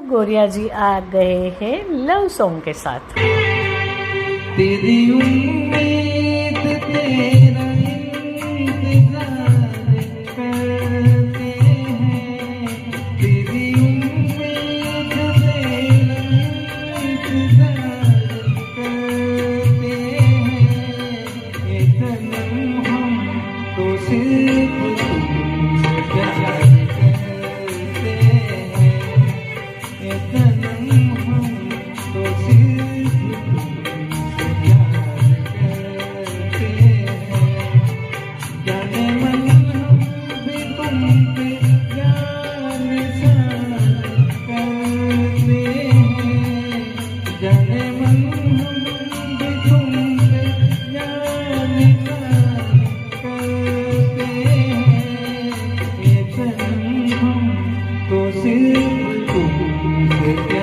गोरिया जी आ गए हैं love song के साथ। तेरी उम्मीद तेरा इंतजार करते हैं, तेरी उम्मीद तेरा इंतजार करते हैं। ये सनम हम तो सिर्फ तुमसे प्यार करते हैं, ये सनम हम तो सिर्फ तुमसे प्यार करते हैं। जाने मन हम भी तुम पे जान निसार करते हैं, जाने मन हम भी तुम पे जान निसार करते हैं। ये सनम हम तो सिर्फ तुमसे